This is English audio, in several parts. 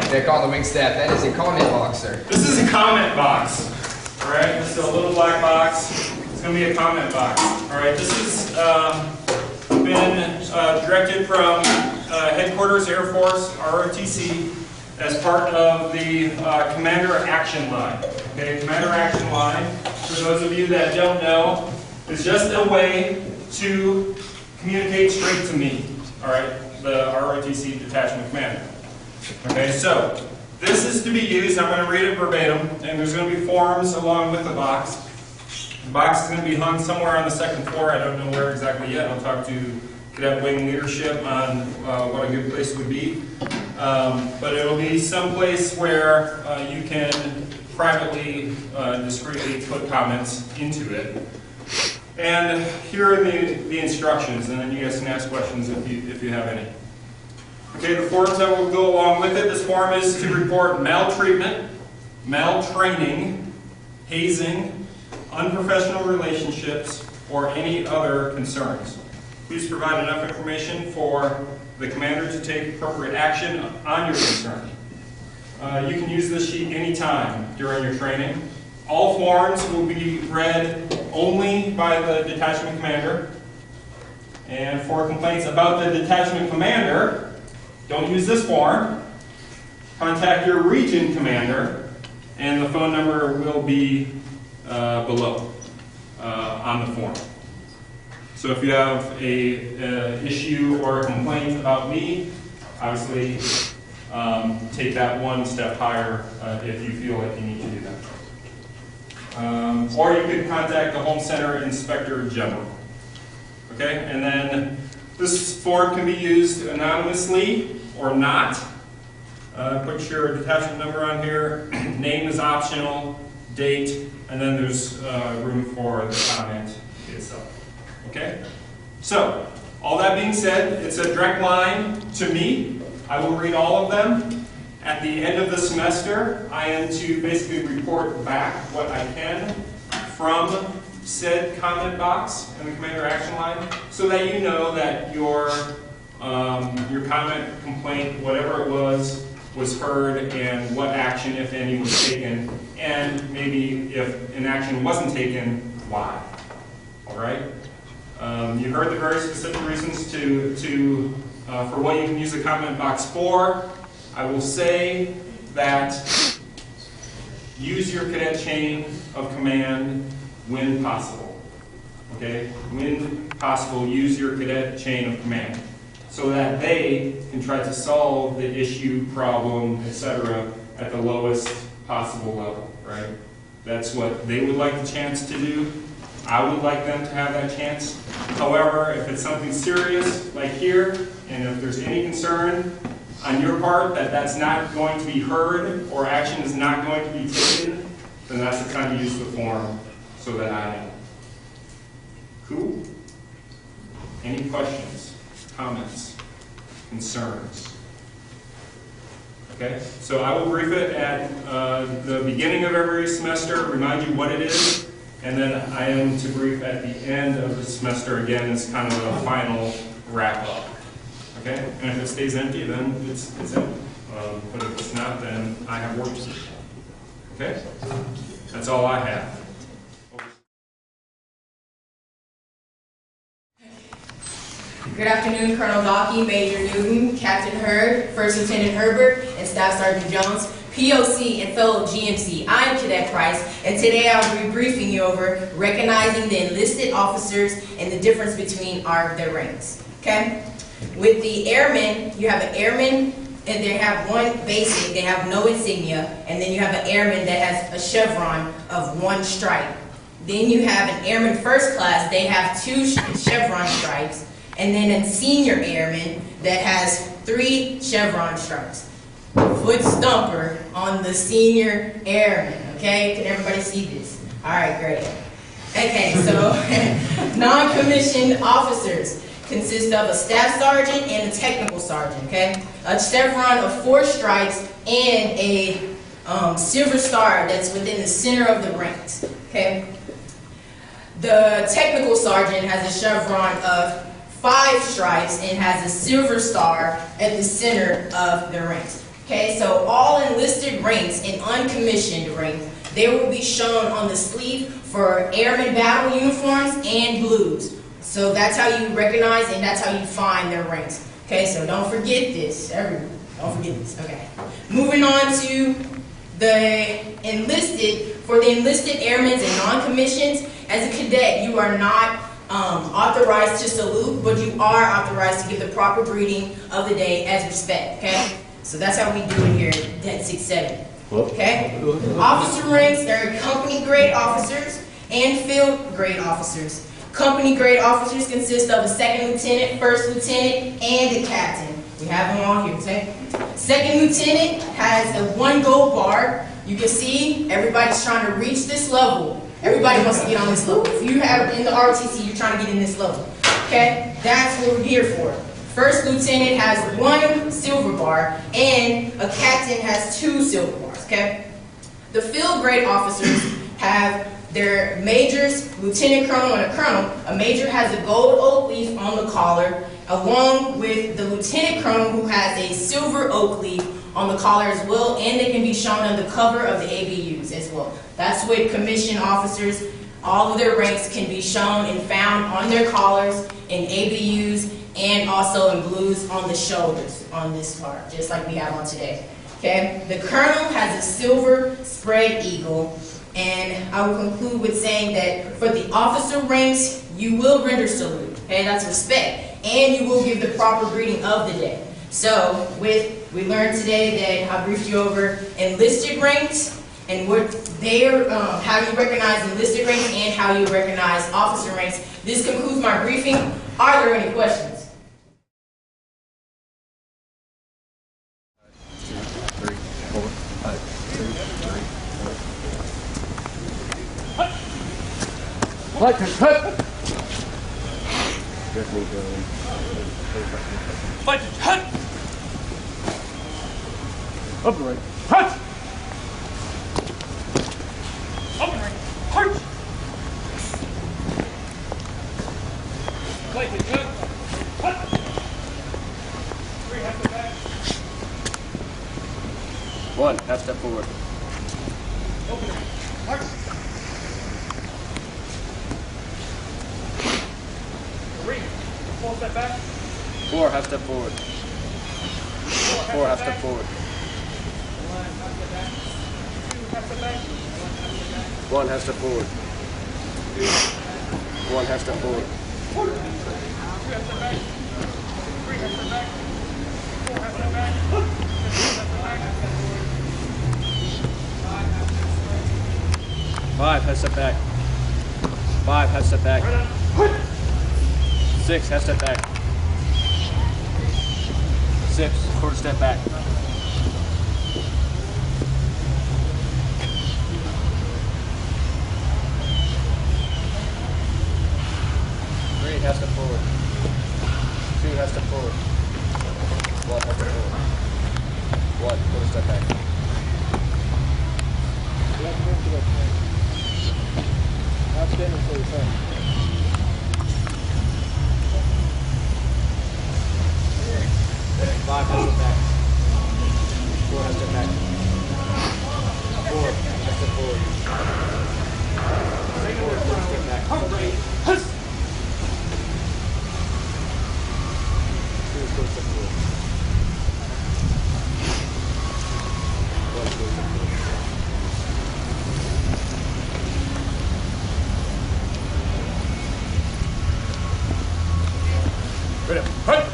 Dick on the wing staff. That is a comment box, sir. This is a comment box. All right, this is a little black box. It's going to be a comment box. All right, this has been directed from Headquarters Air Force, ROTC, as part of the Commander Action Line. Okay, Commander Action Line, for those of you that don't know, is just a way to communicate straight to me. All right, the ROTC Detachment Commander. Okay, so this is to be used, I'm going to read it verbatim, and there's going to be forms along with the box. The box is going to be hung somewhere on the second floor. I don't know where exactly yet. I'll talk to Cadet Wing leadership on what a good place would be. But it'll be someplace where you can privately, discreetly put comments into it. And here are the instructions, and then you guys can ask questions if you have any. Okay, the forms that will go along with it. This form is to report maltreatment, maltraining, hazing, unprofessional relationships, or any other concerns. Please provide enough information for the commander to take appropriate action on your concern. You can use this sheet anytime during your training. All forms will be read only by the detachment commander. And for complaints about the detachment commander, don't use this form. Contact your region commander, and the phone number will be below on the form. So if you have a issue or a complaint about me, obviously take that one step higher if you feel like you need to do that. Or you could contact the Home Center Inspector General. Okay, and then this form can be used anonymously or not. Put your detachment number on here. Name is optional, date, and then there's room for the comment itself. Okay? So, all that being said, it's a direct line to me. I will read all of them. At the end of the semester, I am to basically report back what I can from said comment box in the Commander Action Line, so that you know that your comment, complaint, whatever it was heard, and what action, if any, was taken, and maybe if an action wasn't taken, why. All right? You heard the very specific reasons for what you can use the comment box for. I will say that use your cadet chain of command when possible. Okay? When possible, use your cadet chain of command so that they can try to solve the issue, problem, etc. at the lowest possible level, right? That's what they would like the chance to do. I would like them to have that chance. However, if it's something serious, like here, and if there's any concern on your part that that's not going to be heard or action is not going to be taken, then that's the time to use the form so that I know. Cool? Any questions, comments, concerns? Okay, so I will brief it at the beginning of every semester, remind you what it is, and then I am to brief at the end of the semester again as kind of a final wrap up. Okay, and if it stays empty, then it's empty. But if it's not, then I have work to do. Okay, that's all I have. Good afternoon, Colonel Gawkey, Major Newton, Captain Hurd, First Lieutenant Herbert, and Staff Sergeant Jones, POC and fellow GMC. I'm Cadet Price, and today I'll be briefing you over recognizing the enlisted officers and the difference between their ranks. Okay? With the airmen, you have an airman, and they have one basic, they have no insignia, and then you have an airman that has a chevron of one stripe. Then you have an airman first class, they have 2 chevron stripes, and then a senior airman that has 3 chevron stripes. Foot stumper on the senior airman, okay? Can everybody see this? All right, great. Okay, so non-commissioned officers consist of a staff sergeant and a technical sergeant, okay? A chevron of 4 stripes and a silver star that's within the center of the ranks, okay? The technical sergeant has a chevron of 5 stripes and has a silver star at the center of the ranks. Okay, so all enlisted ranks and uncommissioned ranks, they will be shown on the sleeve for airman battle uniforms and blues. So that's how you recognize and that's how you find their ranks. Okay, so don't forget this, everyone. Don't forget this, okay. Moving on to the enlisted, for the enlisted airmen and non-commissions, as a cadet, you are not authorized to salute, but you are authorized to give the proper greeting of the day as respect, okay? So that's how we do it here at Det 67, okay? Officer ranks, there are company grade officers and field grade officers. Company grade officers consist of a second lieutenant, first lieutenant, and a captain. We have them all here, okay? Second lieutenant has a 1 gold bar. You can see everybody's trying to reach this level. Everybody wants to get on this level. If you have in the ROTC, you're trying to get in this level, okay? That's what we're here for. First lieutenant has 1 silver bar, and a captain has 2 silver bars, okay? The field grade officers have their majors, lieutenant colonel and a colonel. A major has a gold oak leaf on the collar, along with the lieutenant colonel who has a silver oak leaf on the collar as well, and they can be shown on the cover of the ABUs as well. That's with commissioned officers. All of their ranks can be shown and found on their collars, in ABUs, and also in blues on the shoulders on this part, just like we have on today. Okay? The colonel has a silver spread eagle, and I will conclude with saying that for the officer ranks, you will render salute, okay? That's respect, and you will give the proper greeting of the day. So, we learned today that I briefed you over enlisted ranks and what they are, how you recognize enlisted ranks and how you recognize officer ranks. This concludes my briefing. Are there any questions? Light and cut! Light and cut! Up and right. Cut! Up and right. Cut! Light and cut! Cut! 3 half step back. 1 half step forward. Open right. March. 3 full step back. 4 half step forward. 4 half step forward. 1 half step back. 2 half step back. 1 half step forward. 1 half step forward. 2 half step back. 3 half step back. 4 half step back. 5 half step back. 5 half step back. 6 half step back. 6 quarter step back. 3 half step forward. 2 half step forward. 1 half step forward. 1 quarter step back. Outstanding for your time. 5 half step back. 4 half step back. 4 half step forward. 4 quarter step back. 2 quarter step forward. 1 quarter step forward. Ready up. Right.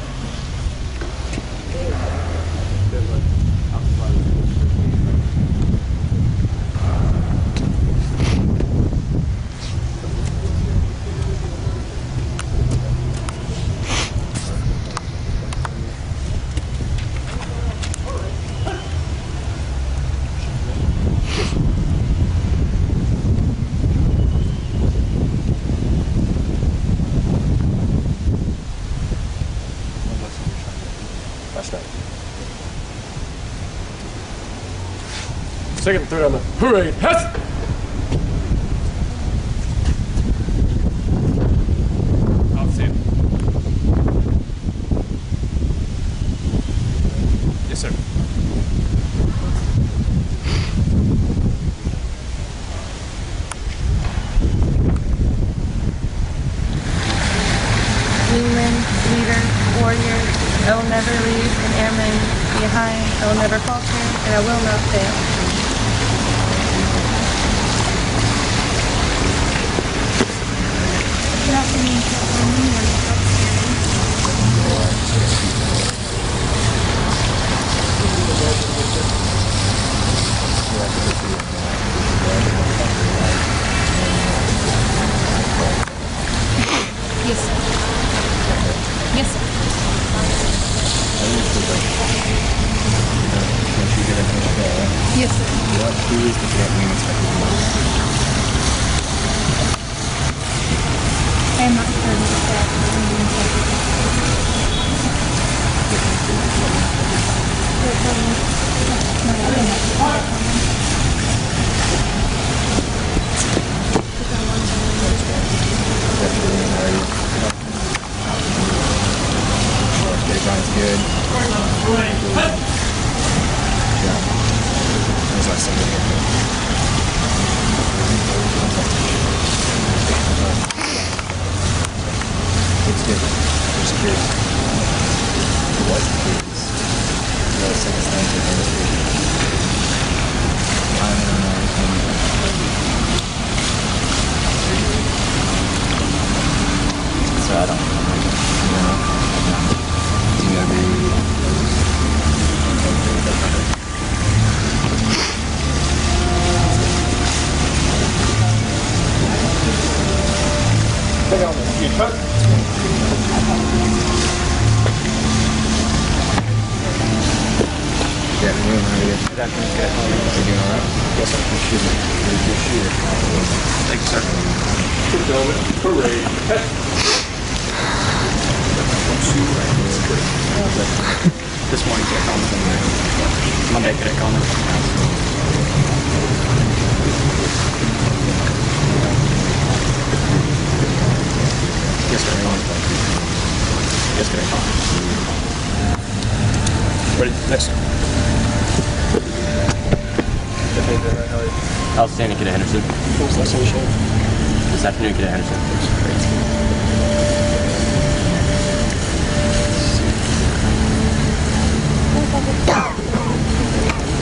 Second and third on the parade. Hess! Outstanding. Yes, sir. I will never falter, and I will not fail. Good afternoon, California. My name is Yes, sir. Yes, sir. Yes, sir. Who is the campaign inspector? I am not sure of that. Sounds good. Yeah. There's less than it's good. Just curious. What's the case? You gotta second stand to administration. I don't know. So I don't know. You gotta be. You cut. Good afternoon, how are you? Good afternoon, good. Are you doing alright? Yes, sir. Good shooter. You're a good shooter. Thank you, sir. Good gentlemen. Parade. Cut. This morning, get comments on there. Monday, get comments. Yes, get comments. Yes, get comments. Ready. Next. Outstanding, Cadet Henderson. What's next on the show? This afternoon, Cadet Henderson.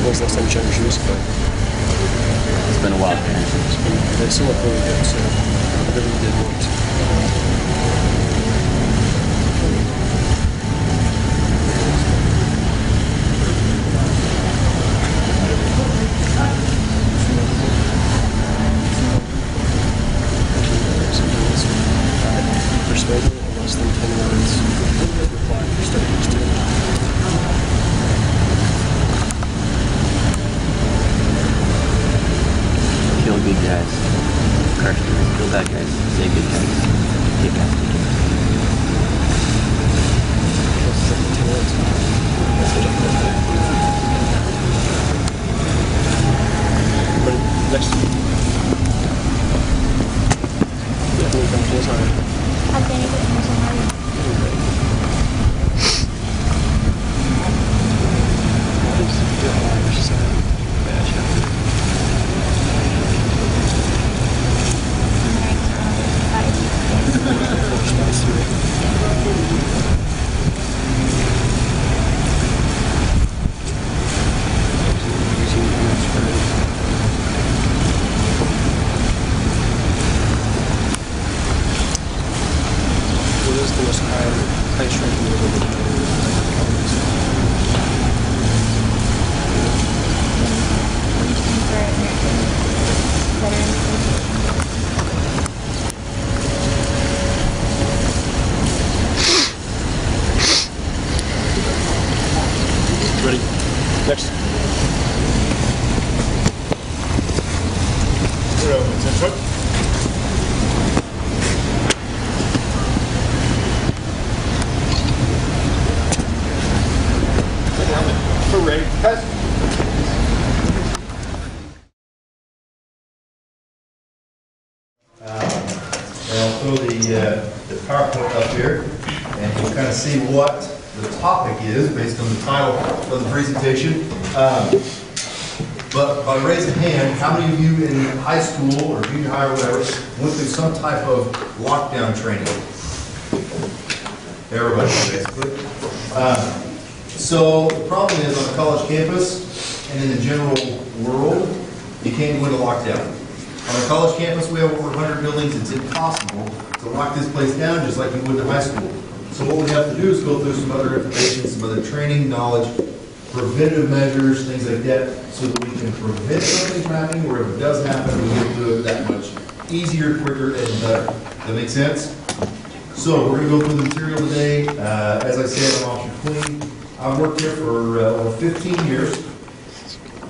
When's the last time you checked your shoes? It's been a while, Cadet Henderson. They still look really good, so whatever you did worked. Persuaded in less than 10 words. Reply for studies too. Kill good guys. Crush them. Kill bad guys. Say good guys. Get guys. Less than 10 words. Ready? Next. Yeah, we'll come to this side. Outstanding, Cadet Henderson. How are you? What is the most highest ranking you've ever been? Ready? Next. Parade. I'll throw the PowerPoint up here, and you'll kind of see what the topic is based on the title of the presentation. But by raising hand, how many of you in high school or junior high or whatever went through some type of lockdown training? Everybody, basically. So the problem is on a college campus and in the general world, you can't go into lockdown. On a college campus, we have over 100 buildings. It's impossible to lock this place down just like you would in high school. So what we have to do is go through some other information, some other training, knowledge, preventative measures, things like that, so that we can prevent something from happening, or if it does happen, we can do it that much easier, quicker, and better. That make sense? So we're going to go through the material today. As I said, I'm Officer Queen. I've worked here for over 15 years,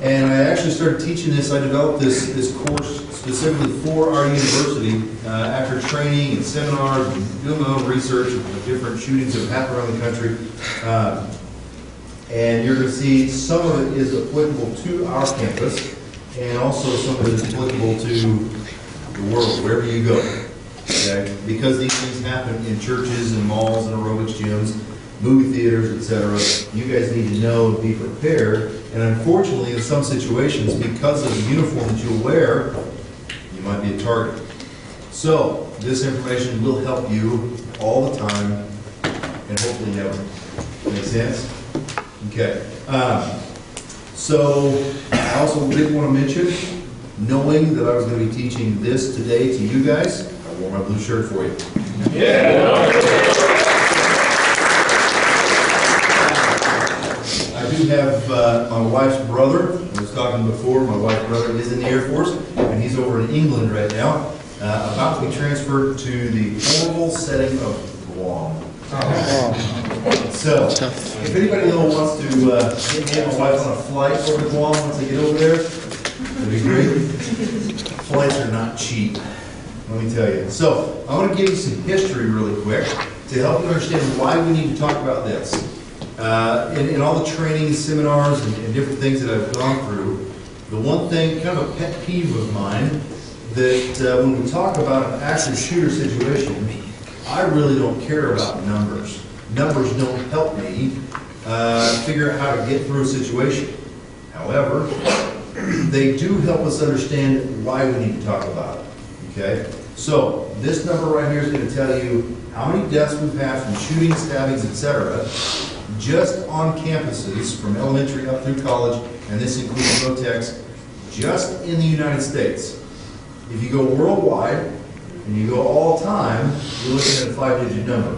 and I actually started teaching this. I developed this course specifically for our university after training and seminars and doing my own research of different shootings that have happened around the country. And you're going to see some of it is applicable to our campus, and also some of it is applicable to the world, wherever you go. Okay? Because these things happen in churches and malls and aerobics gyms, movie theaters, etc. You guys need to know and be prepared. And unfortunately, in some situations, because of the uniform that you'll wear, you might be a target. So this information will help you all the time, and hopefully never. Make sense? Okay. So I also did want to mention, knowing that I was going to be teaching this today to you guys, I wore my blue shirt for you. Yeah. I do have my wife's brother. I was talking before. My wife's brother is in the Air Force, and he's over in England right now, about to be transferred to the horrible setting of Guam. So, if anybody wants to get my wife on a flight over to Guam once they get over there, that'd be great. Flights are not cheap, let me tell you. So, I want to give you some history really quick to help you understand why we need to talk about this. In all the training, seminars, and different things that I've gone through, the one thing, kind of a pet peeve of mine, that when we talk about an active shooter situation, I really don't care about numbers. Numbers don't help me figure out how to get through a situation. However, they do help us understand why we need to talk about it. Okay? So, this number right here is going to tell you how many deaths we've had from shootings, stabbings, etc., just on campuses from elementary up through college, and this includes AFROTC, just in the United States. If you go worldwide, and you go all time, you're looking at a 5-digit number.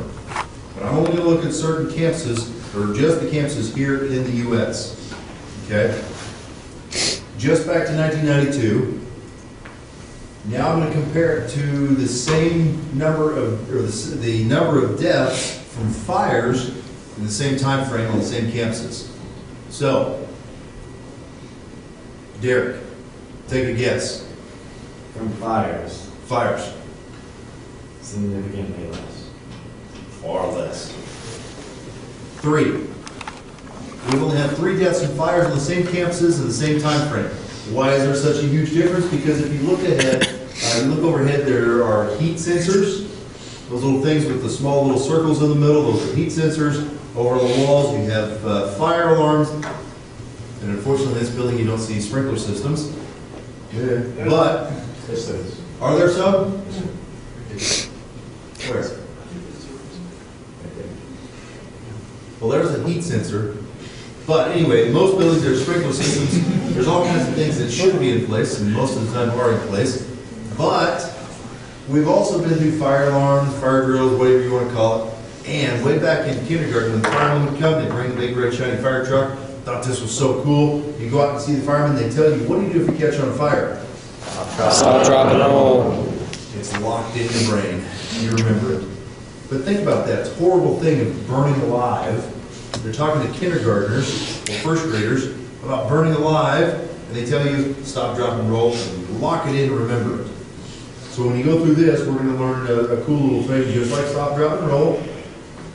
But I'm only going to look at certain campuses, or just the campuses here in the U.S. Okay? Just back to 1992. Now I'm going to compare it to the same number of, or the number of deaths from fires in the same time frame on the same campuses. So, Derek, take a guess. From fires. Fires. Significantly less. Far less. 3. We've only had 3 deaths from fires on the same campuses in the same time frame. Why is there such a huge difference? Because if you look ahead, you look overhead, there are heat sensors. Those little things with the small little circles in the middle, those are heat sensors. Over on the walls, you have fire alarms. And unfortunately, in this building, you don't see sprinkler systems. Yeah. But, are there some? Where? Well, there's a heat sensor. But anyway, in most buildings, there's sprinkler systems. There's all kinds of things that should be in place, and most of the time are in place. But we've also been through fire alarms, fire drills, whatever you want to call it. And way back in kindergarten, when the firemen would come, they'd bring the big red shiny fire truck. Thought this was so cool. You go out and see the firemen, they tell you, what do you do if you catch on fire? Stop, drop, and roll. It's locked in your brain. You remember it. But think about that horrible thing of burning alive. They're talking to kindergartners or first graders about burning alive, and they tell you, stop, drop, and roll, and you lock it in and remember it. So when you go through this, we're going to learn a cool little thing, just like stop, drop, and roll,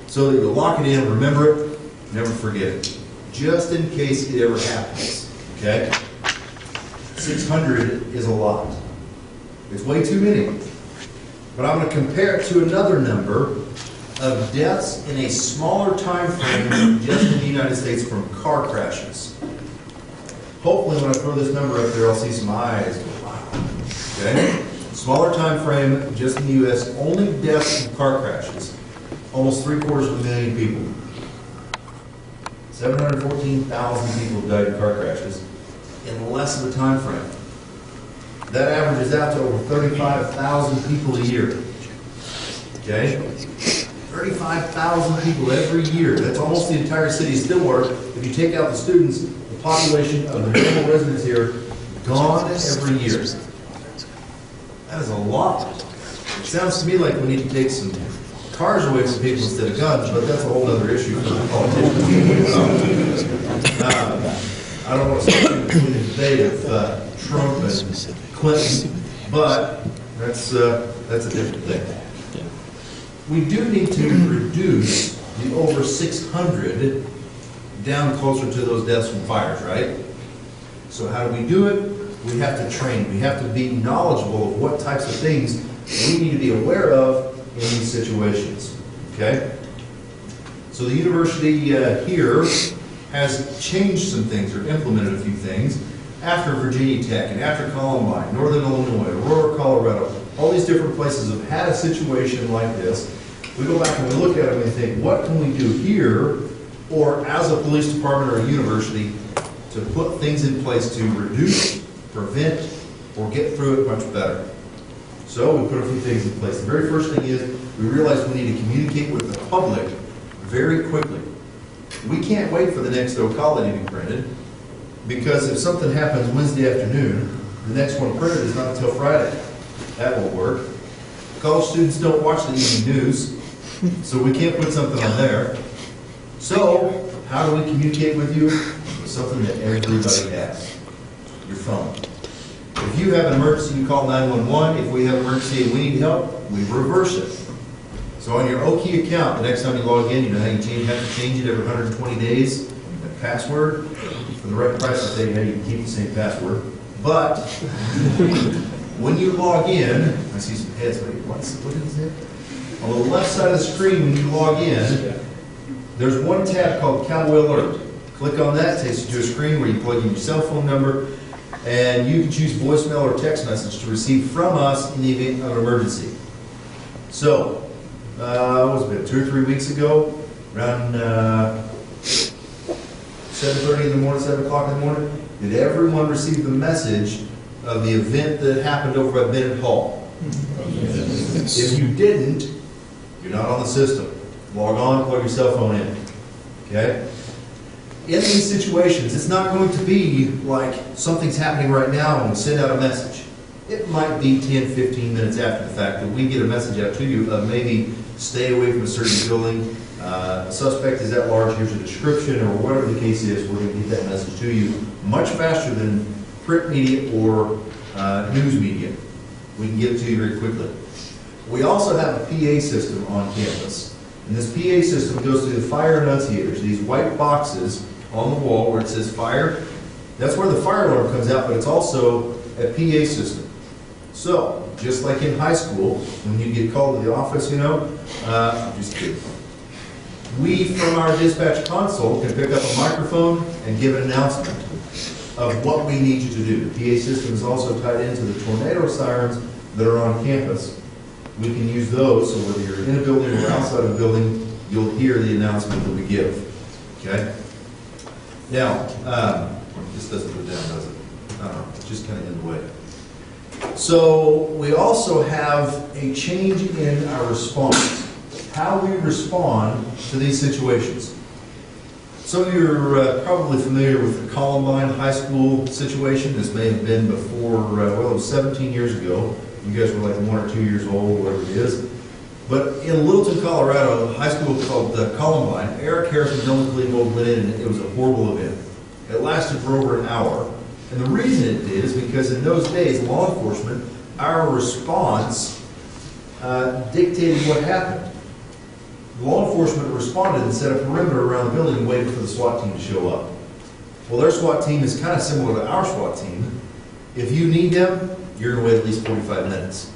so that you lock it in, remember it, never forget it. Just in case it ever happens, okay? 600 is a lot. It's way too many. But I'm going to compare it to another number of deaths in a smaller time frame just in the United States from car crashes. Hopefully when I throw this number up there, I'll see some eyes go, wow. Okay? Smaller time frame just in the U.S., only deaths from car crashes. Almost 750,000 people. 714,000 people have died in car crashes in less of a time frame. That averages out to over 35,000 people a year. Okay? 35,000 people every year. That's almost the entire city of Stillwater. If you take out the students, the population of the normal residents here, gone every year. That is a lot. It sounds to me like we need to take some cars away from people instead of guns, but that's a whole other issue for the politicians. I don't want to start between the debate of Trump and Clinton, but that's a different thing. We do need to reduce the over 600 down closer to those deaths from fires, right? So how do we do it? We have to train. We have to be knowledgeable of what types of things we need to be aware of in these situations, okay? So the university here has changed some things or implemented a few things after Virginia Tech and after Columbine, Northern Illinois, Aurora, Colorado. All these different places have had a situation like this. We go back and we look at it and we think, what can we do here or as a police department or a university to put things in place to reduce, prevent, or get through it much better? So we put a few things in place. The very first thing is we realized we need to communicate with the public very quickly. We can't wait for the next Ocala to be printed because if something happens Wednesday afternoon, the next one printed is not until Friday. That won't work. College students don't watch the evening news, so we can't put something on there. So how do we communicate with you? With something that everybody has, your phone. If you have an emergency, you call 911. If we have an emergency and we need help, we reverse it. So on your OK account, the next time you log in, you know how you have to change it every 120 days, the password. For the right price, I'll tell you how you can keep the same password. But when you log in, I see some heads, wait, what is it? On the left side of the screen when you log in, there's one tab called Cowboy Alert. Click on that, it takes you to a screen where you plug in your cell phone number, and you can choose voicemail or text message to receive from us in the event of an emergency. So, what was it, 2 or 3 weeks ago, around 7:30 in the morning, 7 o'clock in the morning, did everyone receive the message of the event that happened over at Bennett Hall? Yes. If you didn't, you're not on the system. Log on, plug your cell phone in. Okay? In these situations, it's not going to be like something's happening right now and we send out a message. It might be 10, 15 minutes after the fact that we get a message out to you of maybe stay away from a certain building, the suspect is at large, here's a description, or whatever the case is, we're going to get that message to you much faster than print media or news media. We can get it to you very quickly. We also have a PA system on campus. And this PA system goes to the fire annunciators, these white boxes on the wall where it says fire. That's where the fire alarm comes out, but it's also a PA system. So, just like in high school, when you get called to the office, you know, I'm just kidding. We, from our dispatch console, can pick up a microphone and give an announcement of what we need you to do. The PA system is also tied into the tornado sirens that are on campus. We can use those, so whether you're in a building or outside of a building, you'll hear the announcement that we give. Okay? Now, this doesn't go down, does it? It's just kind of in the way. So, we also have a change in our response. How we respond to these situations. Some of you are probably familiar with the Columbine High School situation. This may have been before, well, it was 17 years ago. You guys were like 1 or 2 years old, whatever it is. But in Littleton, Colorado, a high school called Columbine, Eric Harrison and Dylan Klebold went in, and it was a horrible event. It lasted for over an hour. And the reason it did is because in those days, law enforcement, our response dictated what happened. Law enforcement responded and set a perimeter around the building and waited for the SWAT team to show up. Well, their SWAT team is kind of similar to our SWAT team. If you need them, you're going to wait at least 45 minutes.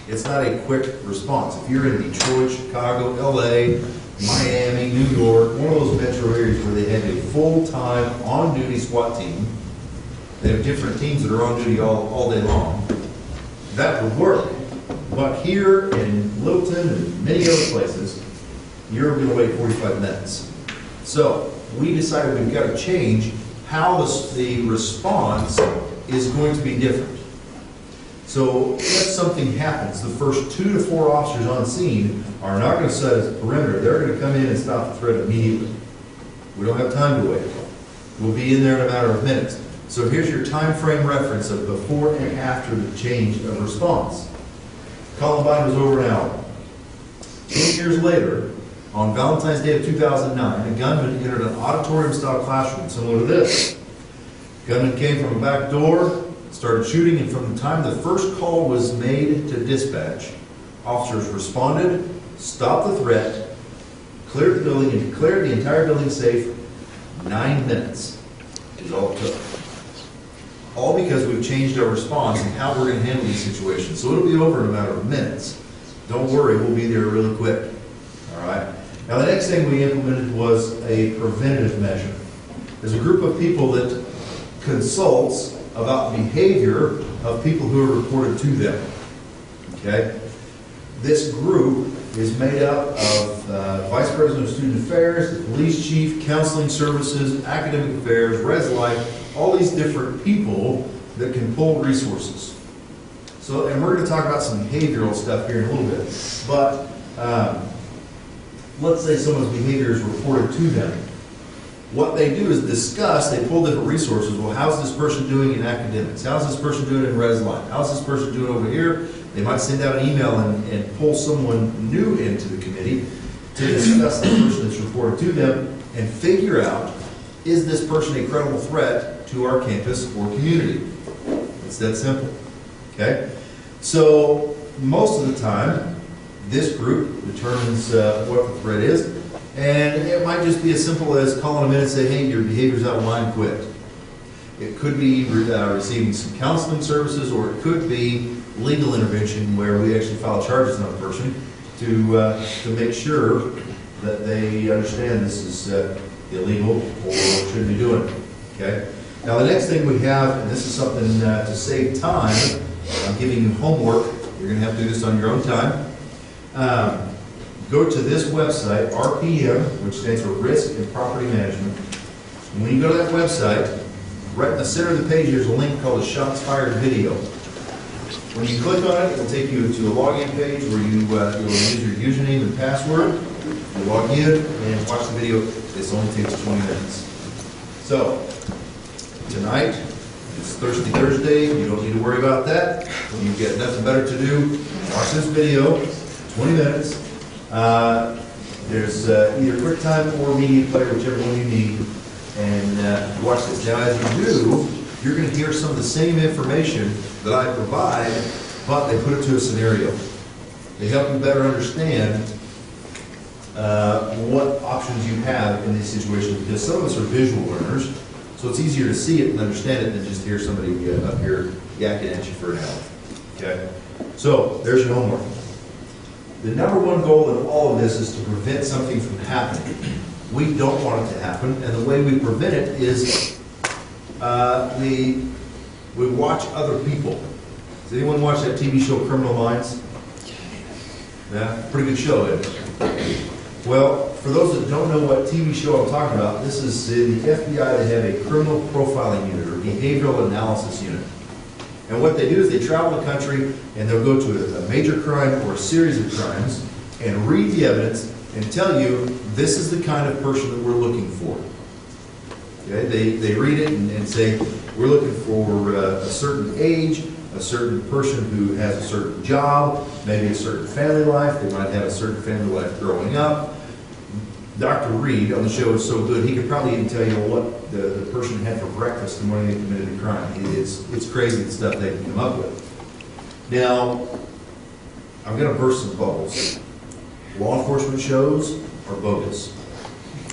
It's not a quick response. If you're in Detroit, Chicago, LA, Miami, New York, one of those metro areas where they have a full-time, on-duty SWAT team, they have different teams that are on duty all day long, that would work. But here in Littleton and many other places, you're going to wait 45 minutes. So, we decided we've got to change how the response is going to be different. So if something happens, the first 2 to 4 officers on scene are not going to set a perimeter. They're going to come in and stop the threat immediately. We don't have time to wait. We'll be in there in a matter of minutes. So here's your time frame reference of before and after the change of response. Columbine was over an hour. 10 years later, on Valentine's Day of 2009, a gunman entered an auditorium-style classroom similar to this. Gunman came from a back door, started shooting, and from the time the first call was made to dispatch, officers responded, stopped the threat, cleared the building, and declared the entire building safe. 9 minutes is all it took. All because we've changed our response and how we're going to handle these situations. So it'll be over in a matter of minutes. Don't worry, we'll be there really quick. All right? Now the next thing we implemented was a preventative measure. There's a group of people that consults about behavior of people who are reported to them. Okay? This group is made up of Vice President of Student Affairs, the Police Chief, Counseling Services, Academic Affairs, Res Life, all these different people that can pull resources. So, and we're going to talk about some behavioral stuff here in a little bit. But let's say someone's behavior is reported to them. What they do is discuss, they pull different resources. Well, how's this person doing in academics? How's this person doing in Res Life? How's this person doing over here? They might send out an email and pull someone new into the committee to discuss the person that's reported to them and figure out, is this person a credible threat to our campus or community? It's that simple. Okay? So most of the time, this group determines what the threat is, and it might just be as simple as calling them in and say, hey, your behavior's out of line, quit. It could be receiving some counseling services, or it could be legal intervention where we actually file charges on a person to make sure that they understand this is illegal or shouldn't be doing it. Okay? Now the next thing we have, and this is something to save time, I'm giving you homework. You're going to have to do this on your own time. Go to this website, RPM, which stands for Risk and Property Management. And when you go to that website, right in the center of the page, there's a link called a Shots Fired Video. When you click on it, it'll take you to a login page where you'll use your username and password. You log in and watch the video. This only takes 20 minutes. So, tonight, it's Thirsty Thursday. You don't need to worry about that. You've got nothing better to do. Watch this video, 20 minutes. There's either QuickTime or Media Player, whichever one you need. And watch this. Now, as you do, you're going to hear some of the same information that I provide, but they put it to a scenario. They help you better understand what options you have in these situations, because some of us are visual learners, so it's easier to see it and understand it than just hear somebody up here yakking at you for an hour. Okay? So, there's your homework. The number one goal in all of this is to prevent something from happening. We don't want it to happen, and the way we prevent it is we watch other people. Does anyone watch that TV show Criminal Minds? Yeah, pretty good show, isn't it? Well, for those that don't know what TV show I'm talking about, this is the FBI. They have a criminal profiling unit or behavioral analysis unit. And what they do is they travel the country and they'll go to a major crime or a series of crimes and read the evidence and tell you this is the kind of person that we're looking for. Okay? They read it and say we're looking for a certain age, a certain person who has a certain job, maybe a certain family life. They might have a certain family life growing up. Dr. Reed on the show is so good, he could probably even tell you what the person had for breakfast the morning they committed a crime. It's crazy the stuff they can come up with. Now, I'm going to burst some bubbles. Law enforcement shows are bogus.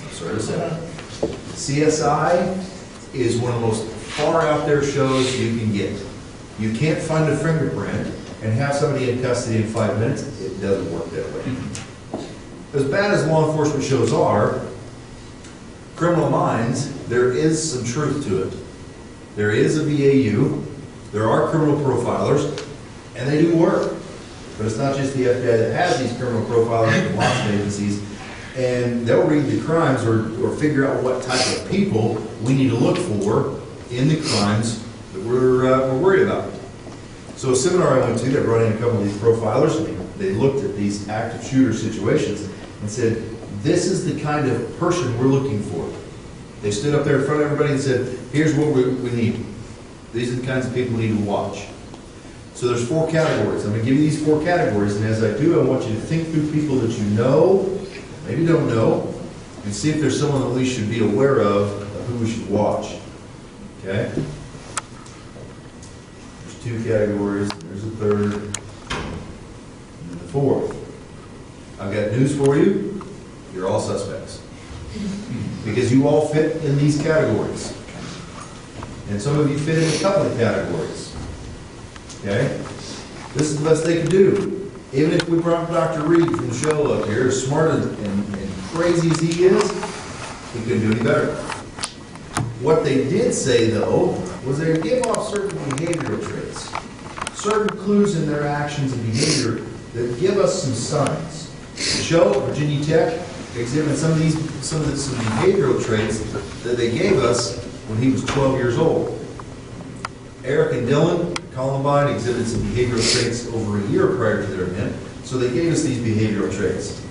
I'm sorry to say. CSI is one of the most far out there shows you can get. You can't find a fingerprint and have somebody in custody in 5 minutes. It doesn't work that way. As bad as law enforcement shows are, Criminal Minds, there is some truth to it. There is a BAU, there are criminal profilers, and they do work. But it's not just the FBI that has these criminal profilers, but lots of agencies. and they'll read the crimes or figure out what type of people we need to look for in the crimes that we're worried about. So a seminar I went to that brought in a couple of these profilers, they looked at these active shooter situations and said, this is the kind of person we're looking for. They stood up there in front of everybody and said, here's what we need. These are the kinds of people we need to watch. So there's 4 categories. I'm going to give you these 4 categories, and as I do, I want you to think through people that you know, maybe don't know, and see if there's someone that we should be aware of who we should watch. Okay? There's 2 categories, there's a 3rd, and the 4th. I've got news for you. You're all suspects. Because you all fit in these categories. And some of you fit in a couple of categories. Okay? This is the best they can do. Even if we brought Dr. Reed from the show up here, as smart and crazy as he is, he couldn't do any better. What they did say, though, was they would give off certain behavioral traits, certain clues in their actions and behavior that give us some signs. The show, Virginia Tech, exhibited some behavioral traits that they gave us when he was 12 years old. Eric and Dylan, Columbine, exhibited some behavioral traits over a year prior to their event, so they gave us these behavioral traits.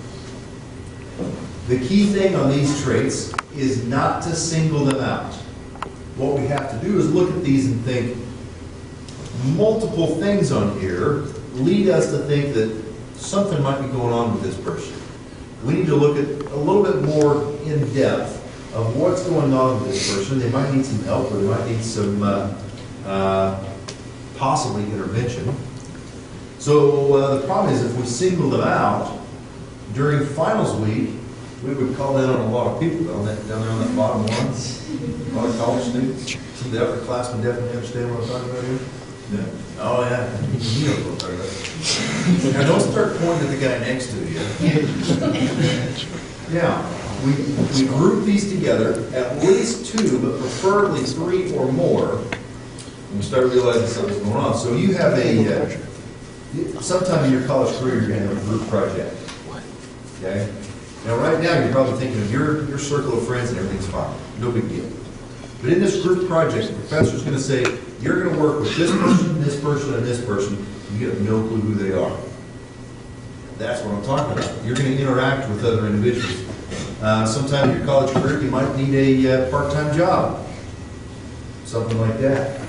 The key thing on these traits is not to single them out. What we have to do is look at these and think, multiple things on here lead us to think that something might be going on with this person. We need to look at a little bit more in depth of what's going on with this person. They might need some help, or they might need some possibly intervention. So the problem is, if we single them out during finals week, we would call in on a lot of people down there on that bottom one. A lot of college students. Some of the upperclassmen definitely understand what I'm talking about here. Yeah. Oh yeah, you know what I'm talking about. Now don't start pointing at the guy next to you. Yeah, we group these together, at least 2, but preferably 3 or more, and we start realizing something's going on. So you have sometime in your college career, you're going to have a group project. Okay? Now right now, you're probably thinking of your circle of friends and everything's fine. No big deal. But in this group project, the professor's going to say, you're going to work with this person, and this person. You have no clue who they are. That's what I'm talking about. You're going to interact with other individuals. Sometime in your college career, you might need a part-time job. Something like that.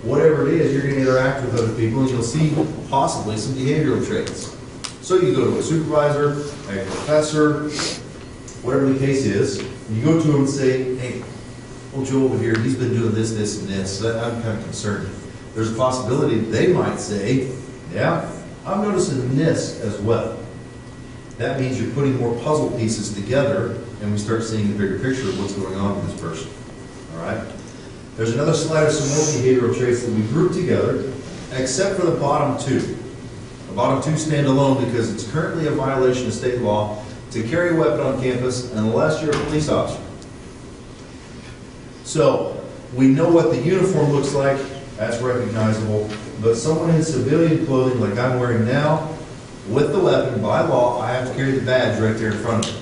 Whatever it is, you're going to interact with other people, and you'll see possibly some behavioral traits. So you go to a supervisor, a professor, whatever the case is, and you go to them and say, hey, old Joe over here, he's been doing this, this, and this, so I'm kind of concerned. There's a possibility they might say, yeah, I'm noticing this as well. That means you're putting more puzzle pieces together, and we start seeing the bigger picture of what's going on with this person. All right? There's another slide of some more behavioral traits that we group together, except for the bottom 2. The bottom 2 stand alone because it's currently a violation of state law to carry a weapon on campus unless you're a police officer. So, we know what the uniform looks like, that's recognizable, but someone in civilian clothing like I'm wearing now, with the weapon, by law, I have to carry the badge right there in front of me.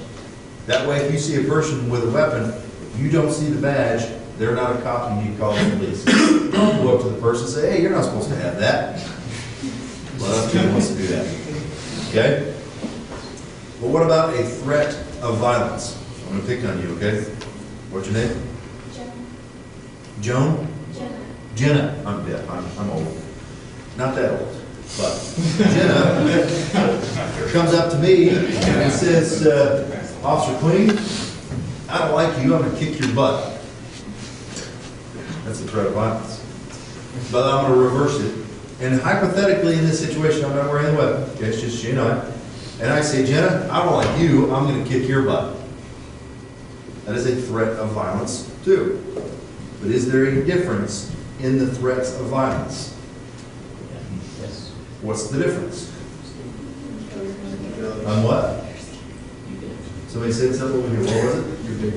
That way, if you see a person with a weapon, you don't see the badge, they're not a cop, you need to call the police. Don't go up to the person and say, hey, you're not supposed to have that. Well, who wants to do that? Okay? Well, what about a threat of violence? I'm going to pick on you, okay? What's your name? Joan? Jenna. I'm deaf. I'm old. Not that old. But Jenna comes up to me and says, Officer Queen, I don't like you. I'm going to kick your butt. That's a threat of violence. But I'm going to reverse it. And hypothetically, in this situation, I'm not wearing the weapon. Okay, it's just she and I. And I say, Jenna, I don't like you. I'm going to kick your butt. That is a threat of violence, too. But is there a difference in the threats of violence? Yes. What's the difference? On what? Somebody said something over here. What was it? You're big.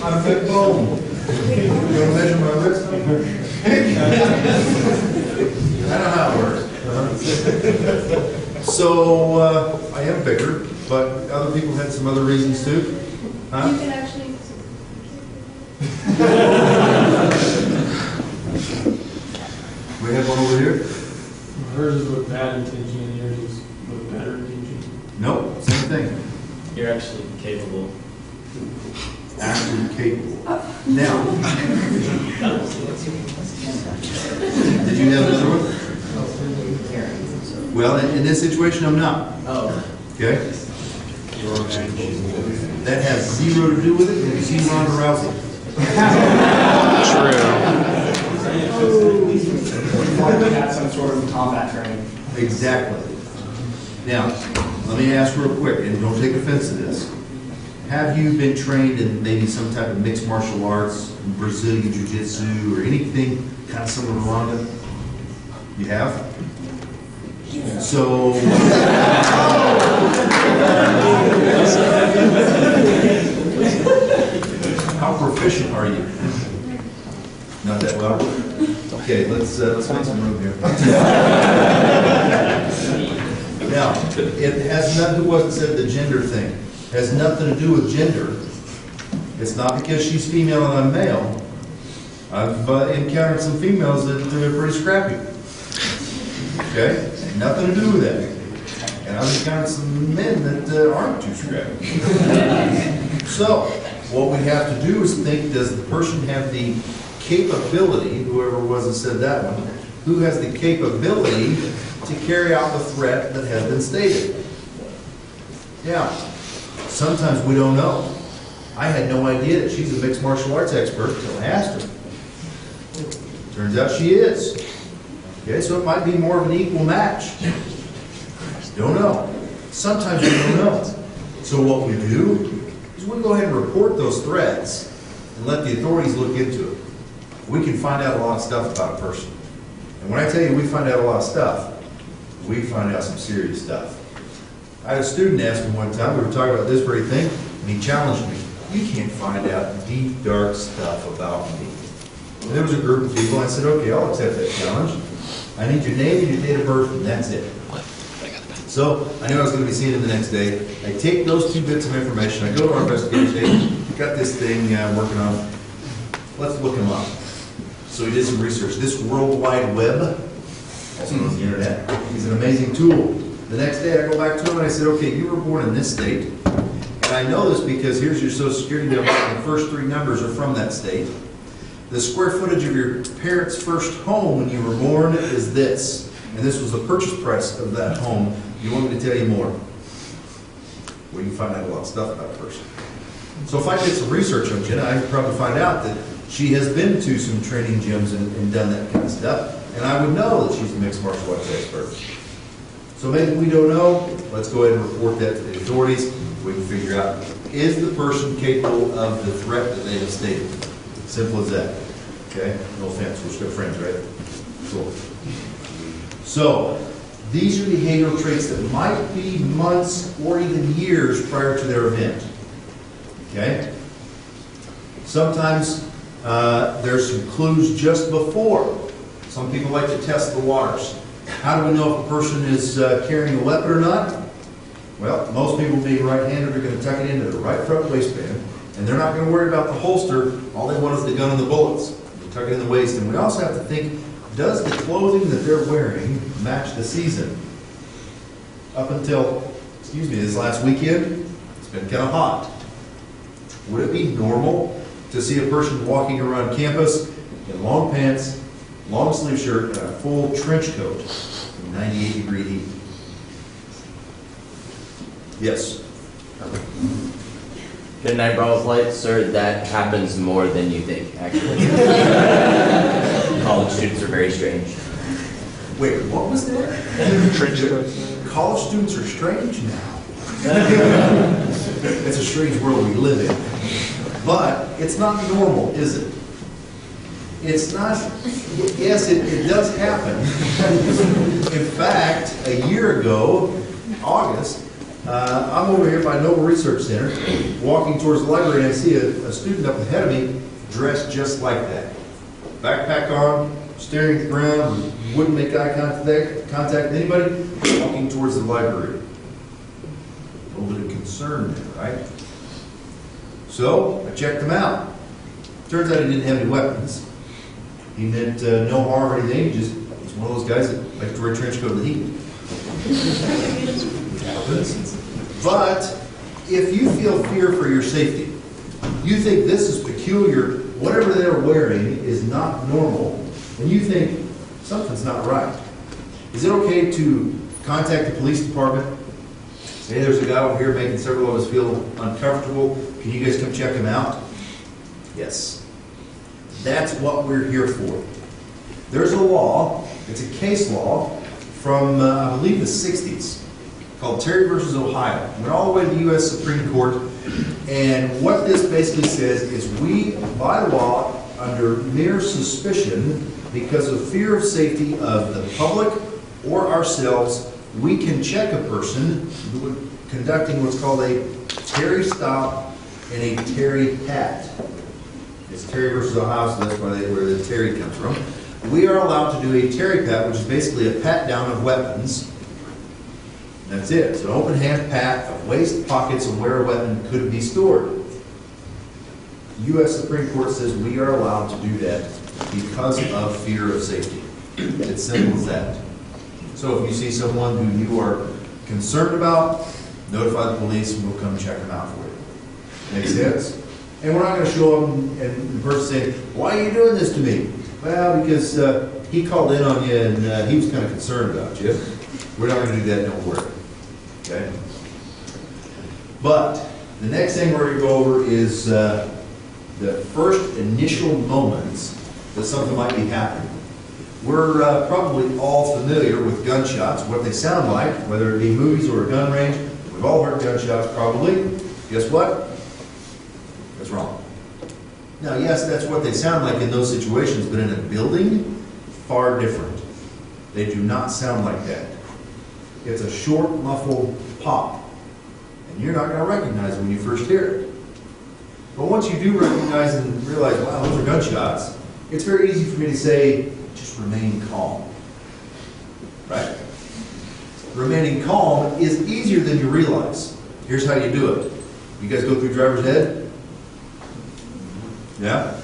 I'm big bone. You want to measure my wrist? I know how it works. So, I am bigger, but other people had some other reasons too. Huh? You can actually. We have one over here? Hers is with bad intention and yours is with better intention. Nope, same thing. You're actually capable. Actually capable. Now. Did you have another one? Well, in this situation, I'm not. Oh. Okay? That has zero to do with it, and you see Ronda Rousey. Had some sort of combat training. Exactly. Now, let me ask real quick, and don't take offense to this. Have you been trained in maybe some type of mixed martial arts, Brazilian Jiu-Jitsu, or anything kind of similar to Ronda? You have? So, how proficient are you? Not that well? Okay, let's make some room here. Now, it has nothing, who wasn't said the gender thing, has nothing to do with gender. It's not because she's female and I'm male. I've encountered some females that are pretty scrappy. Okay? Nothing to do with that. And I've encountered some men that aren't too scrappy. So, what we have to do is think, does the person have the capability, whoever was that said that one, who has the capability to carry out the threat that has been stated? Yeah. Sometimes we don't know. I had no idea that she's a mixed martial arts expert until I asked her. Turns out she is. Okay, so it might be more of an equal match. Don't know. Sometimes we don't know. So what we do is we go ahead and report those threats and let the authorities look into it. We can find out a lot of stuff about a person. And when I tell you we find out a lot of stuff, we find out some serious stuff. I had a student ask me one time, we were talking about this very thing, and he challenged me. You can't find out deep, dark stuff about me. And there was a group of people, and I said, okay, I'll accept that challenge. I need your name and your date of birth, and that's it. So I knew I was going to be seeing him the next day. I take those 2 bits of information, I go to our investigator's day, got this thing I'm working on. Let's look him up. So he did some research. This World Wide Web, also known as the internet, is an amazing tool. The next day I go back to him and I said, okay, you were born in this state. And I know this because here's your social security number and the first 3 numbers are from that state. The square footage of your parents' first home when you were born is this. And this was the purchase price of that home. You want me to tell you more? Well, you can find out a lot of stuff about a person. So if I did some research on Jenna, I could probably find out that she has been to some training gyms and done that kind of stuff. And I would know that she's a mixed martial arts expert. So maybe we don't know. Let's go ahead and report that to the authorities. We can figure out, is the person capable of the threat that they have stated? Simple as that. Okay? No offense, we're still friends, right? Cool. So, these are behavioral traits that might be months or even years prior to their event. Okay? Sometimes there's some clues just before. Some people like to test the waters. How do we know if a person is carrying a weapon or not? Well, most people being right-handed are going to tuck it into the right front waistband, and they're not going to worry about the holster. All they want is the gun and the bullets. They tuck it in the waist, and we also have to think, does the clothing that they're wearing match the season? Up until, this last weekend, it's been kind of hot. Would it be normal to see a person walking around campus in long pants, long sleeve shirt, and a full trench coat in 98-degree heat? Yes. Can I borrow a light, sir? That happens more than you think, actually. College students are very strange. Wait, what was that? College students are strange now. It's a strange world we live in. But it's not normal, is it? It's not, yes, it does happen. In fact, a year ago, August, I'm over here by Noble Research Center, walking towards the library, and I see a student up ahead of me dressed just like that. Backpack on, staring at the ground, wouldn't make eye contact with anybody, walking towards the library. A little bit of concern there, right? So I checked him out. Turns out he didn't have any weapons. He meant no harm or anything. He's one of those guys that like to wear a trench coat in the heat. But if you feel fear for your safety, you think this is peculiar, whatever they're wearing is not normal, and you think something's not right, is it okay to contact the police department? Say there's a guy over here making several of us feel uncomfortable. Can you guys come check him out? Yes. That's what we're here for. There's a law, it's a case law from, I believe, the 60s, called Terry versus Ohio. It went all the way to the U.S. Supreme Court, and what this basically says is we, by law, under mere suspicion, because of fear of safety of the public or ourselves, we can check a person conducting what's called a Terry stop and a Terry pat. It's Terry versus Ohio, so that's where the Terry comes from. We are allowed to do a Terry pat, which is basically a pat down of weapons. That's it. It's an open hand pat of waist, pockets, and where a weapon could be stored. The U.S. Supreme Court says we are allowed to do that because of fear of safety. It's simple as that. So if you see someone who you are concerned about, notify the police and we'll come check them out for you. Makes sense? And we're not going to show them and the person saying, why are you doing this to me? Well, because he called in on you and he was kind of concerned about you. We're not going to do that, don't worry. Okay? But the next thing we're going to go over is the first initial moments that something might be happening. We're probably all familiar with gunshots, what they sound like, whether it be movies or a gun range. We've all heard gunshots probably. Guess what? That's wrong. Now, yes, that's what they sound like in those situations, but in a building, far different. They do not sound like that. It's a short, muffled pop, and you're not going to recognize it when you first hear it. But once you do recognize and realize, wow, those are gunshots, it's very easy for me to say, just remain calm. Right? Remaining calm is easier than you realize. Here's how you do it. You guys go through driver's ed? Yeah?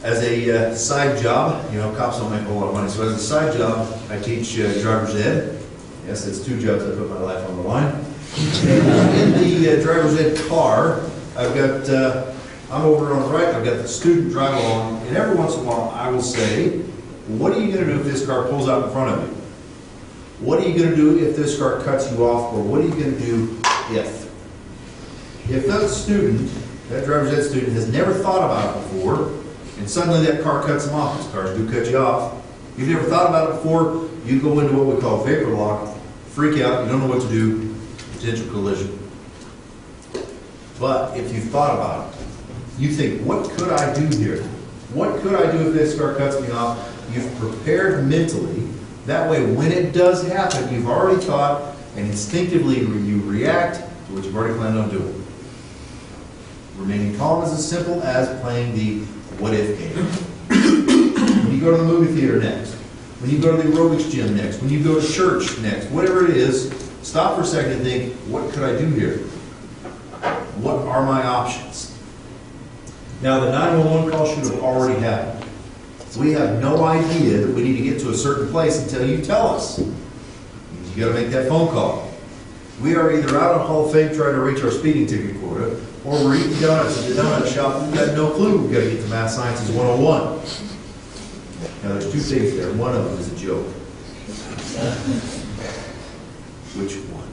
As a side job, you know, cops don't make a whole lot of money, so as a side job, I teach driver's ed. Yes, it's 2 jobs. I put my life on the line. And in the driver's ed car, I've got, I'm over on the right, I've got the student drive along, and every once in a while I will say, what are you going to do if this car pulls out in front of you? What are you going to do if this car cuts you off, or what are you going to do if? If that student, that driver's ed student, has never thought about it before, and suddenly that car cuts them off, because cars do cut you off, you've never thought about it before, you go into what we call vapor lock, freak out, you don't know what to do, potential collision. But if you've thought about it, you think, what could I do here? What could I do if this car cuts me off? You've prepared mentally. That way, when it does happen, you've already thought, and instinctively you react to what you've already planned on doing. Remaining calm is as simple as playing the what-if game. When you go to the movie theater next, when you go to the aerobics gym next, when you go to church next, whatever it is, stop for a second and think, what could I do here? What are my options? Now, the 911 call should have already happened. We have no idea that we need to get to a certain place until you tell us. You got to make that phone call. We are either out on Hall of Fame trying to reach our speeding ticket quota, or we're eating donuts at the donut shop. We've got no clue. We've got to get to Math Sciences 101. Now, there's 2 things there. One of them is a joke. Which one?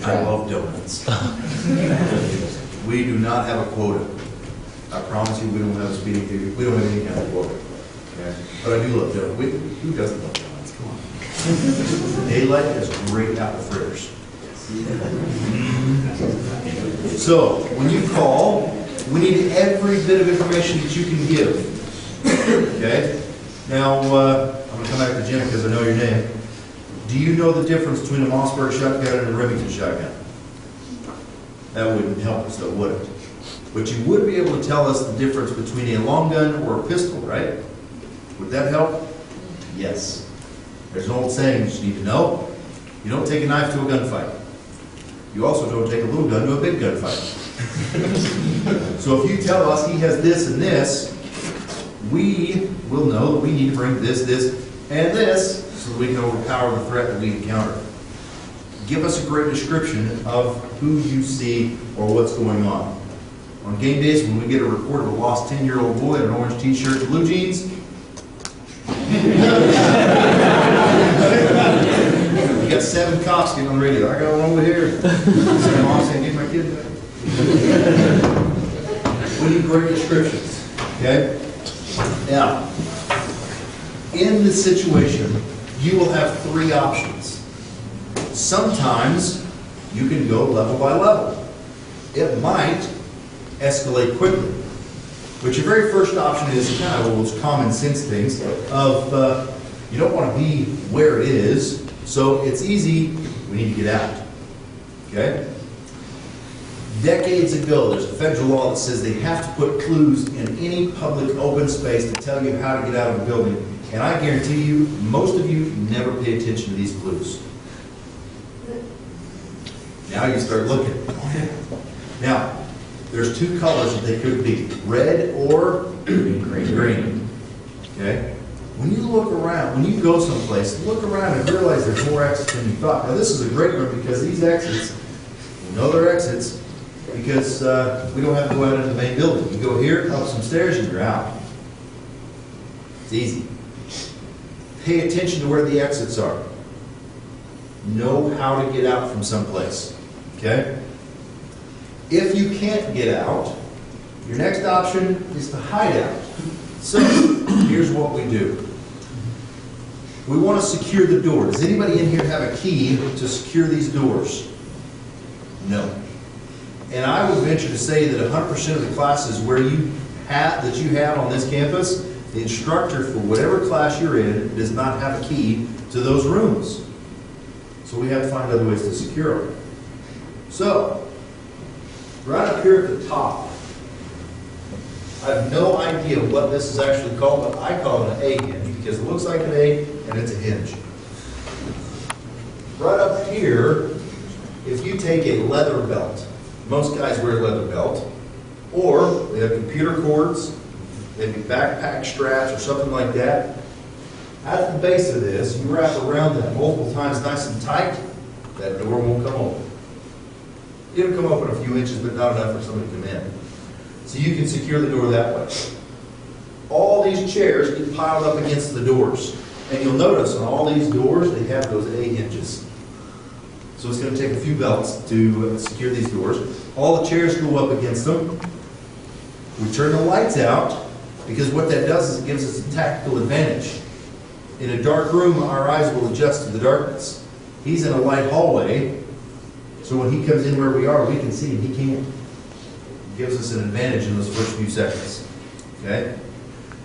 I love donuts. We do not have a quota. I promise you, we don't have a speeding ticket. We don't have any kind of quota. Okay? But I do love donuts. Who doesn't love donuts? Come on. Daylight is great apple fritters. So, when you call, we need every bit of information that you can give. Okay? Now, I'm going to come back to Jim because I know your name. Do you know the difference between a Mossberg shotgun and a Remington shotgun? That wouldn't help us though, would it? But you would be able to tell us the difference between a long gun or a pistol, right? Would that help? Yes. There's an old saying you just need to know. You don't take a knife to a gunfight. You also don't take a little gun to a big gunfight. So if you tell us he has this and this, we will know that we need to bring this, this, and this so that we can overpower the threat that we encounter. Give us a great description of who you see or what's going on. On game days, when we get a report of a lost 10-year-old boy in an orange t-shirt and blue jeans, we got 7 cops getting on the radio. I got one over here. Mom saying, get my kid back. We need great descriptions. Okay? Now, in this situation, you will have 3 options. Sometimes you can go level by level. It might escalate quickly. But your very first option is kind of those common sense things of you don't want to be where it is, so it's easy, we need to get out. Okay? Decades ago, there's a federal law that says they have to put clues in any public open space to tell you how to get out of a building. And I guarantee you, most of you never pay attention to these clues. Now you start looking. Now, there's 2 colors that they could be, red or green. Okay? When you look around, when you go someplace, look around and realize there's more exits than you thought. Now this is a great room because these exits, we know they're exits because we don't have to go out into the main building. You go here, up some stairs, and you're out. It's easy. Pay attention to where the exits are. Know how to get out from someplace. Okay? If you can't get out, your next option is to hide out. So, here's what we do. We want to secure the door. Does anybody in here have a key to secure these doors? No. And I would venture to say that 100% of the classes where you have on this campus, the instructor for whatever class you're in does not have a key to those rooms. So we have to find other ways to secure them. So, right up here at the top, I have no idea what this is actually called, but I call it an A hinge because it looks like an A and it's a hinge. Right up here, if you take a leather belt, most guys wear a leather belt, or they have computer cords, maybe backpack straps or something like that. At the base of this, you wrap around that multiple times nice and tight, that door won't come open. It'll come open a few inches, but not enough for somebody to come in. So you can secure the door that way. All these chairs get piled up against the doors. And you'll notice on all these doors, they have those A hinges. So it's going to take a few belts to secure these doors. All the chairs go up against them. We turn the lights out, because what that does is it gives us a tactical advantage. In a dark room, our eyes will adjust to the darkness. He's in a light hallway, so when he comes in where we are, we can see him. He can't. It gives us an advantage in those first few seconds. Okay?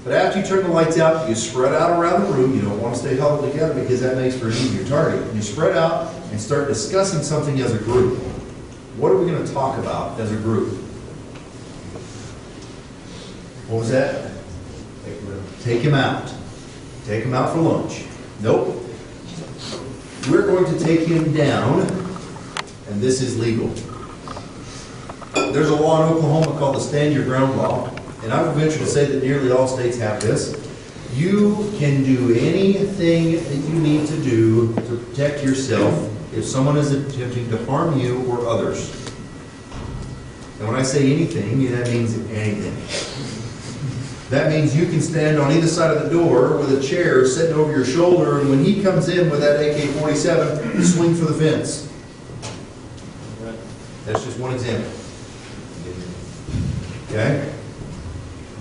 But after you turn the lights out, you spread out around the room. You don't want to stay huddled together because that makes for an easier target. You spread out and start discussing something as a group. What are we going to talk about as a group? What was that? Take him out. Take him out for lunch. Nope. We're going to take him down, and this is legal. There's a law in Oklahoma called the Stand Your Ground Law, and I would venture to say that nearly all states have this. You can do anything that you need to do to protect yourself if someone is attempting to harm you or others. And when I say anything, that means anything. That means you can stand on either side of the door with a chair sitting over your shoulder, and when he comes in with that AK-47, swing for the fence. That's just one example. Okay?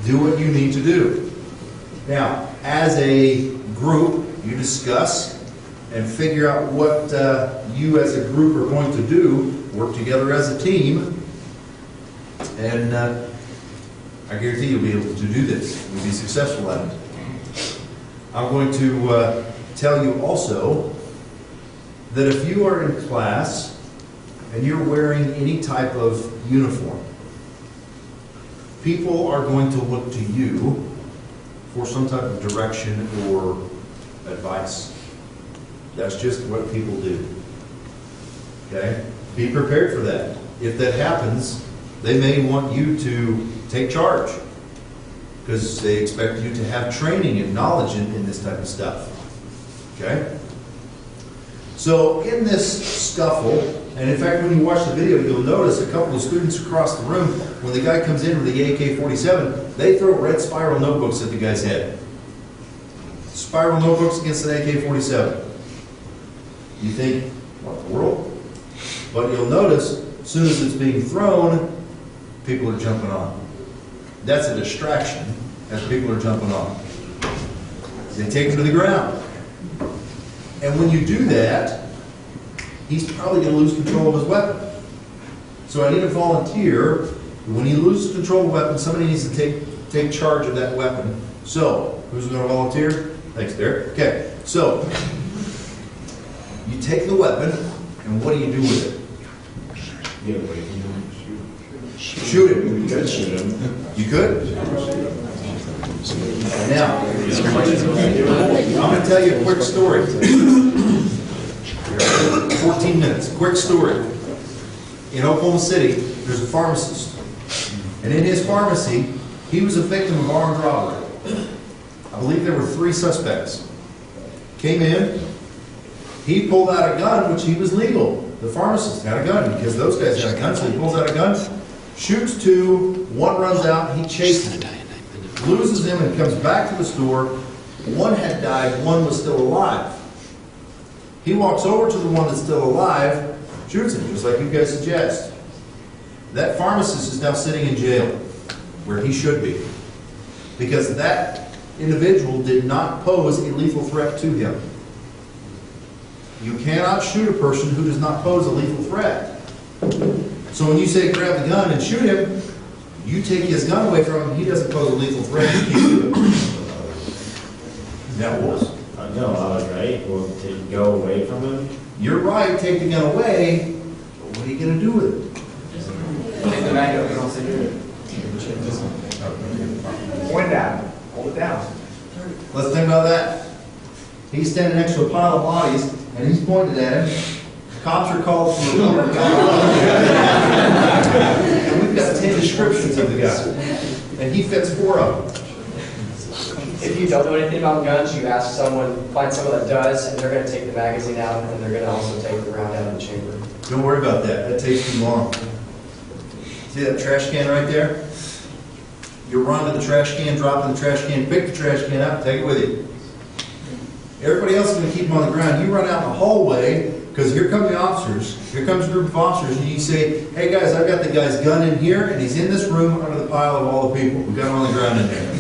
Do what you need to do. Now, as a group, you discuss and figure out what you as a group are going to do, work together as a team, and I guarantee you'll be able to do this. You'll be successful at it. I'm going to tell you also that if you are in class and you're wearing any type of uniform, people are going to look to you for some type of direction or advice. That's just what people do. Okay? Be prepared for that. If that happens, they may want you to take charge because they expect you to have training and knowledge in this type of stuff. Okay? So in this scuffle, and in fact when you watch the video, you'll notice a couple of students across the room, when the guy comes in with the AK-47, they throw red spiral notebooks at the guy's head. Spiral notebooks against an AK-47. You think, what in the world? But you'll notice, as soon as it's being thrown, people are jumping on. That's a distraction as people are jumping on. They take him to the ground. And when you do that, he's probably going to lose control of his weapon. So I need a volunteer. When he loses control of the weapon, somebody needs to take charge of that weapon. So, who's going to volunteer? Thanks, Derek. Okay, so you take the weapon, and what do you do with it? Shoot him. You could shoot him. You could? Now, I'm going to tell you a quick story. 14 minutes. Quick story. In Oklahoma City, there's a pharmacist. And in his pharmacy, he was a victim of armed robbery. I believe there were 3 suspects. Came in, he pulled out a gun, which he was legal. The pharmacist had a gun because those guys had a gun, so he pulls out a gun, shoots 2, 1 runs out, he chases him, loses him and comes back to the store. 1 had died, 1 was still alive. He walks over to the one that's still alive, shoots him, just like you guys suggest. That pharmacist is now sitting in jail, where he should be, because that individual did not pose a lethal threat to him. You cannot shoot a person who does not pose a lethal threat. So when you say grab the gun and shoot him, you take his gun away from him, he doesn't pose a lethal threat, you can't do it. That was. No, I was right. Well, to go away from him. You're right, take the gun away, but what are you going to do with it? Take the mag open, I'll say do it. Point it down. Hold it down. Let's think about that. He's standing next to a pile of bodies, and he's pointed at him. Cops are called for a and we've got 10 descriptions of the guy, and he fits 4 of them. If you don't know anything about guns, you ask someone, find someone that does, and they're going to take the magazine out, and they're going to also take the round out of the chamber. Don't worry about that. That takes too long. See that trash can right there? You run to the trash can, drop in the trash can, pick the trash can up, take it with you. Everybody else is going to keep them on the ground. You run out in the hallway, because here come the officers. Here comes a group of officers, and you say, hey guys, I've got the guy's gun in here, and he's in this room under the pile of all the people. We've got him on the ground in there.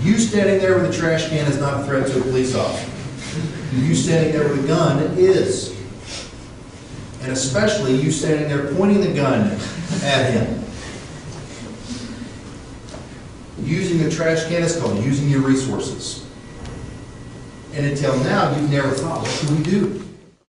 You standing there with a trash can is not a threat to a police officer. You standing there with a gun is. And especially you standing there pointing the gun at him. Using a trash can is called using your resources. And until now, you've never thought, what should we do?